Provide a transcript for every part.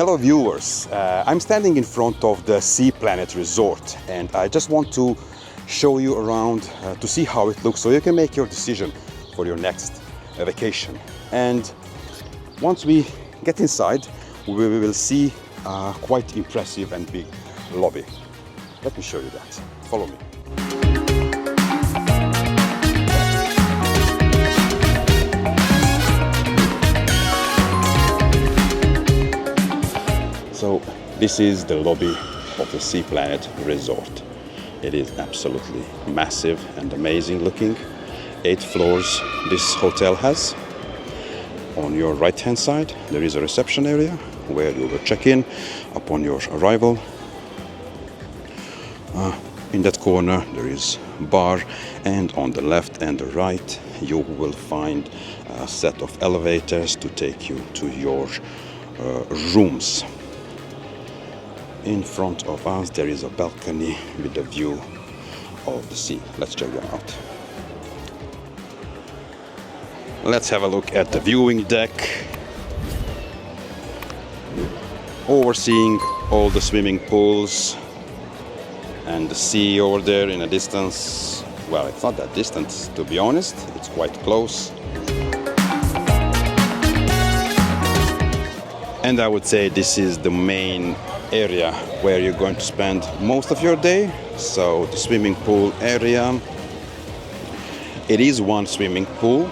Hello viewers, I'm standing in front of the Sea Planet Resort and I just want to show you around to see how it looks so you can make your decision for your next vacation. And once we get inside, we will see a quite impressive and big lobby. Let me show you that. Follow me. So this is the lobby of the Sea Planet Resort. It is absolutely massive and amazing looking. 8 floors this hotel has. On your right hand side there is a reception area where you will check in upon your arrival. In that corner there is a bar, and on the left and the right you will find a set of elevators to take you to your rooms. In front of us there is a balcony with a view of the sea. Let's check that out. Let's have a look at the viewing deck, overseeing all the swimming pools and the sea over there in a distance. Well, it's not that distant, to be honest, it's quite close. And I would say this is the main area where you're going to spend most of your day. So the swimming pool area, it is one swimming pool.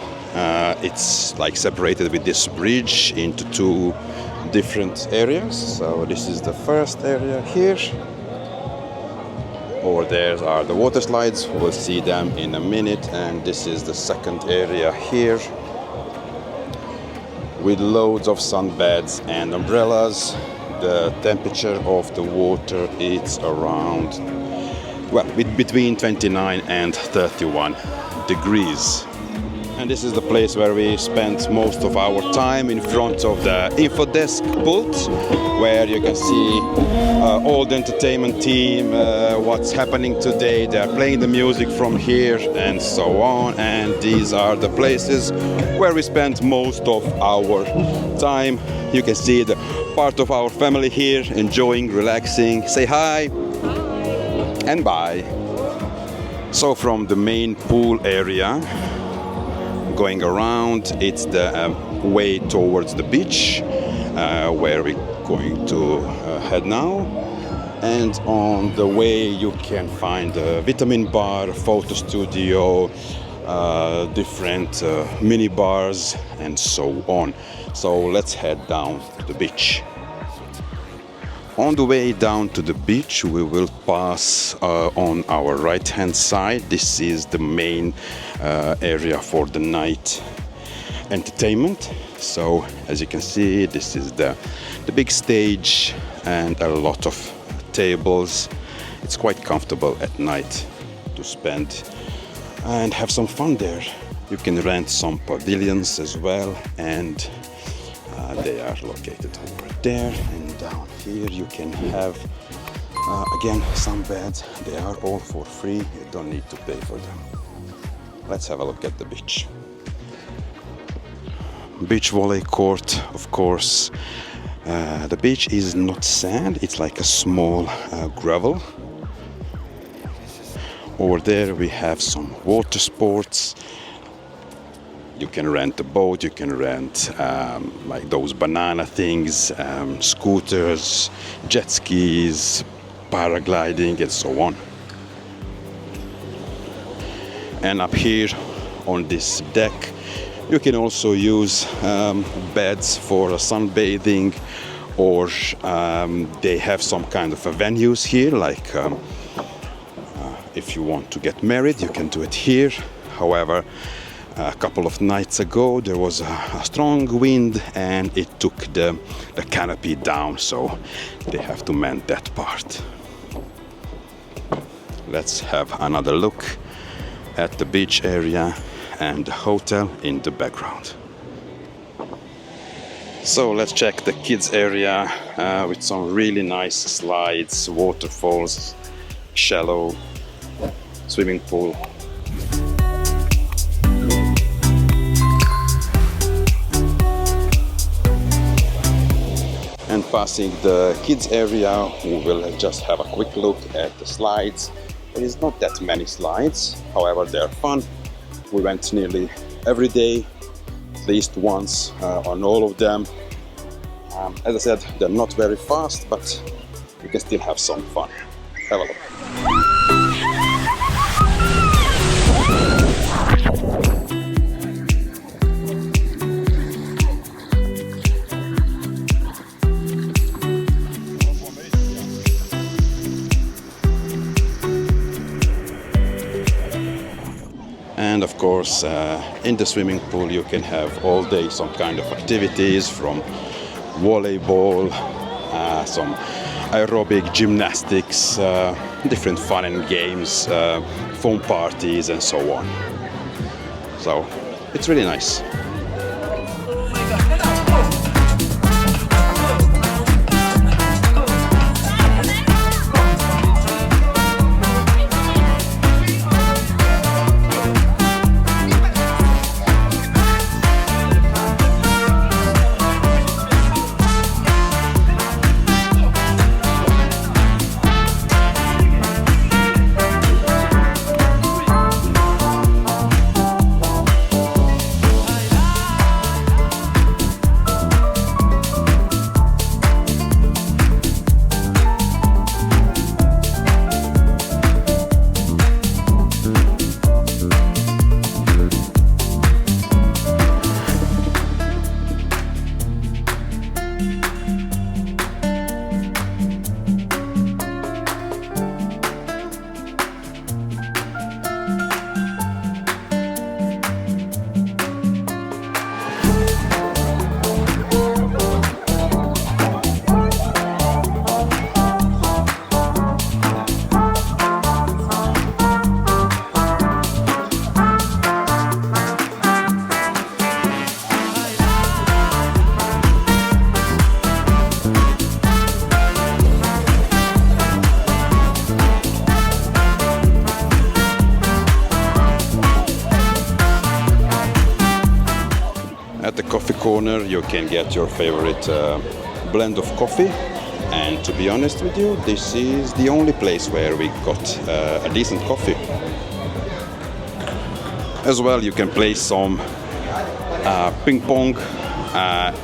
It's like separated with this bridge into 2 different areas. So this is the first area here. Over there are the water slides, we'll see them in a minute. And this is the second area here, with loads of sunbeds and umbrellas. The temperature of the water is around, well, between 29 and 31 degrees. And this is the place where we spent most of our time, in front of the info desk pult, where you can see all the entertainment team, what's happening today. They're playing the music from here and so on. And these are the places where we spent most of our time. You can see the part of our family here, enjoying, relaxing. Say hi. And bye. So from the main pool area, going around, it's the way towards the beach, where we're going to head now. And on the way you can find a vitamin bar, photo studio, different mini bars and so on. So let's head down to the beach. On the way down to the beach we will pass on our right hand side. This is the main area for the night entertainment. So as you can see, this is the big stage and a lot of tables. It's quite comfortable at night to spend and have some fun there. You can rent some pavilions as well, and they are located over there. And down here you can have again some beds. They are all for free, you don't need to pay for them. Let's have a look at the beach. Beach volley court, of course. The beach is not sand, it's like a small gravel. Over there we have some water sports. You can rent a boat, you can rent like those banana things, scooters, jet skis, paragliding and so on. And up here on this deck you can also use beds for sunbathing, or they have some kind of venues here, like if you want to get married you can do it here. However, a couple of nights ago there was a strong wind and it took the canopy down, so they have to mend that part. Let's have another look at the beach area and the hotel in the background. So let's check the kids area with some really nice slides, waterfalls, shallow swimming pool. passing the kids area, we will just have a quick look at the slides. There is not that many slides, however they are fun. We went nearly every day, at least once on all of them. As I said, they're not very fast, but you can still have some fun. Have a look. And of course, in the swimming pool you can have all day some kind of activities, from volleyball, some aerobic gymnastics, different fun and games, foam parties and so on. So it's really nice. At the coffee corner you can get your favorite blend of coffee, and to be honest with you, this is the only place where we got a decent coffee. As well, you can play some ping pong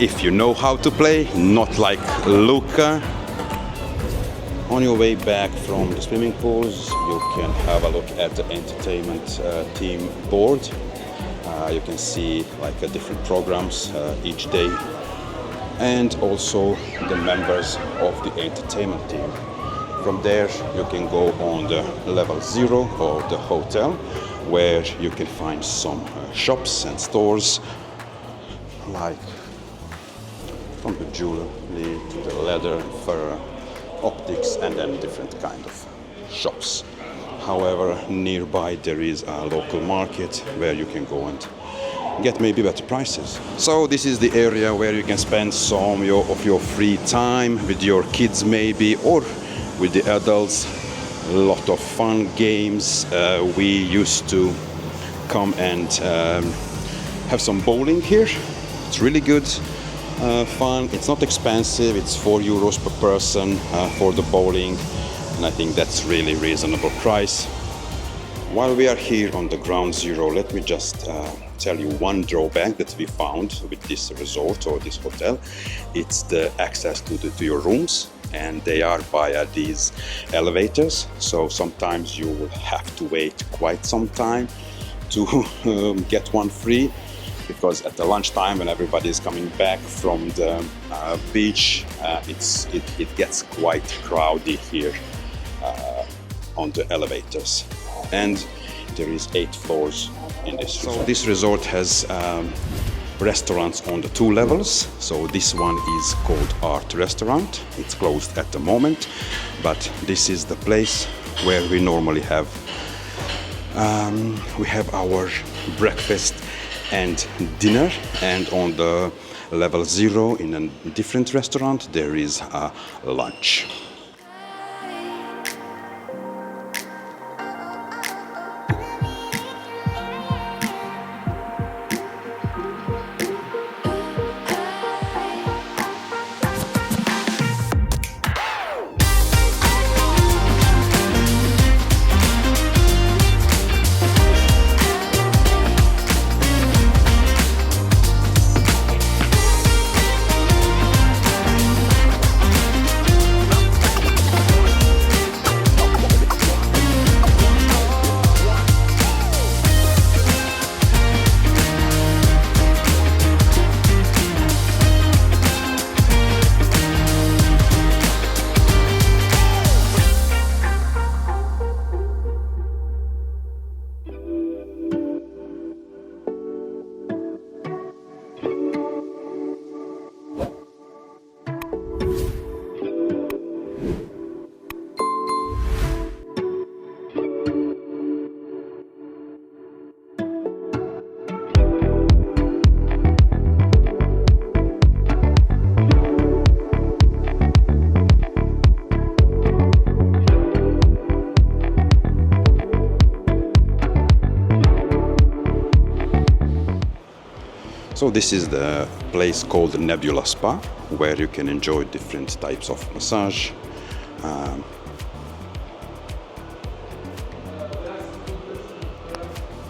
if you know how to play, not like Luca. On your way back from the swimming pools, you can have a look at the entertainment team board. You can see like different programs each day, and also the members of the entertainment team. From there you can go on the level 0 of the hotel, where you can find some shops and stores, like from the jewelry to the leather, fur, optics, and then different kind of shops. However, nearby there is a local market where you can go and get maybe better prices. So this is the area where you can spend some of your free time with your kids maybe, or with the adults. A lot of fun games. We used to come and have some bowling here. It's really good fun. It's not expensive. It's €4 per person for the bowling, and I think that's really reasonable price. While we are here on the ground zero, let me just tell you one drawback that we found with this resort or this hotel. It's the access to your rooms, and they are via these elevators, so sometimes you will have to wait quite some time to get one free, because at the lunchtime when everybody is coming back from the beach, it gets quite crowded here on the elevators. And there is 8 floors in this resort. So this resort has restaurants on the 2 levels. So this one is called Art Restaurant. It's closed at the moment, but this is the place where we normally have our breakfast and dinner. And on the level 0 in a different restaurant there is a lunch. So this is the place called Nebula Spa, where you can enjoy different types of massage.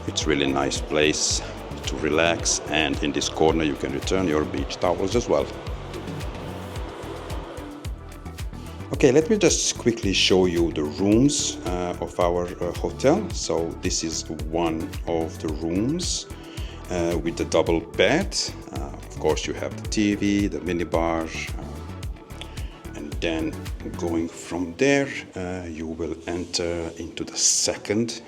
It's really nice place to relax, and in this corner you can return your beach towels as well. Okay, let me just quickly show you the rooms of our hotel. So this is one of the rooms with the double bed. Of course you have the TV, the minibar, and then going from there you will enter into the second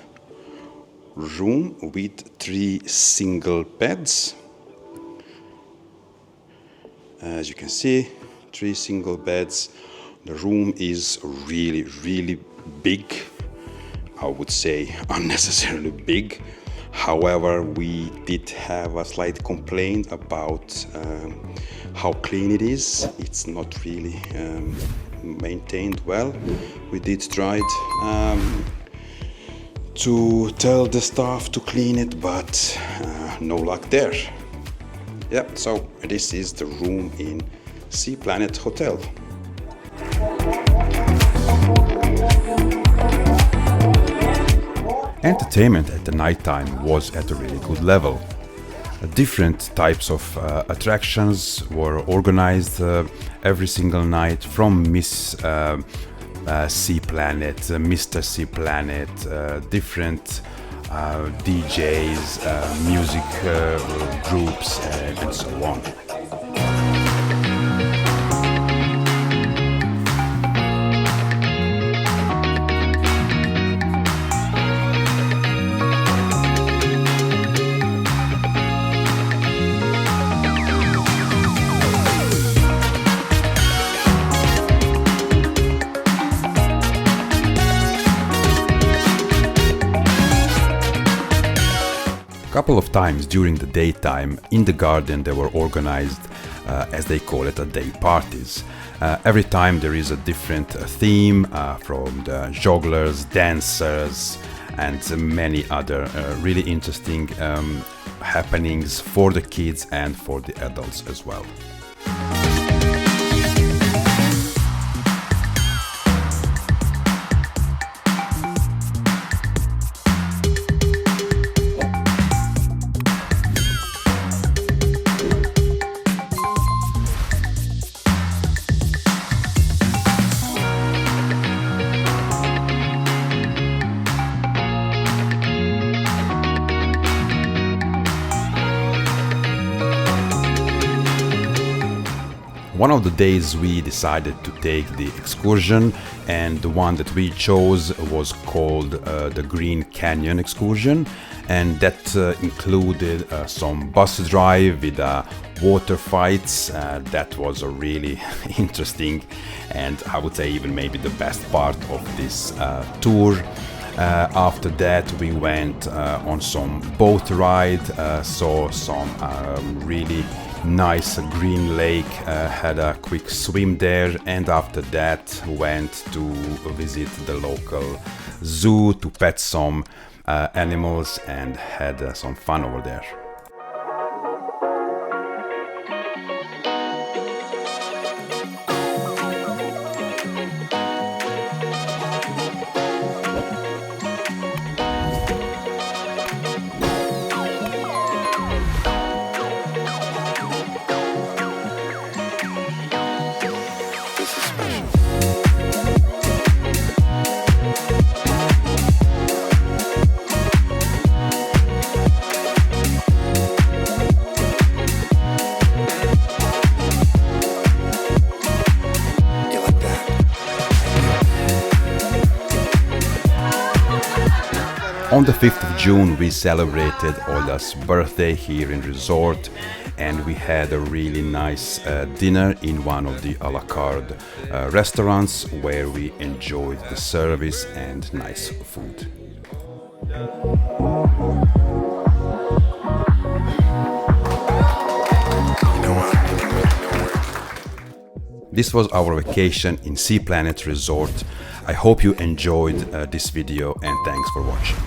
room with 3 single beds. As you can see, 3 single beds. The room is really big. I would say unnecessarily big. However, we did have a slight complaint about how clean it is. It's not really maintained well. We did try to tell the staff to clean it, but no luck there. Yeah, so this is the room in Sea Planet Hotel. Entertainment at the nighttime was at a really good level. Different types of attractions were organized every single night, from Miss Sea Planet, Mr. Sea Planet, different DJs, music groups, and so on. Couple of times during the daytime in the garden they were organized as they call it, day parties. Every time there is a different theme from the jugglers, dancers, and many other really interesting happenings for the kids and for the adults as well. One of the days we decided to take the excursion, and the one that we chose was called the Green Canyon Excursion, and that included some bus drive with water fights. That was a really interesting, and I would say even maybe the best part of this tour. After that we went on some boat ride, saw some really nice green lake, had a quick swim there, and after that went to visit the local zoo to pet some animals and had some fun over there. On the 5th of June we celebrated Olga's birthday here in resort, and we had a really nice dinner in one of the a la carte restaurants where we enjoyed the service and nice food. This was our vacation in Sea Planet Resort. I hope you enjoyed this video, and thanks for watching.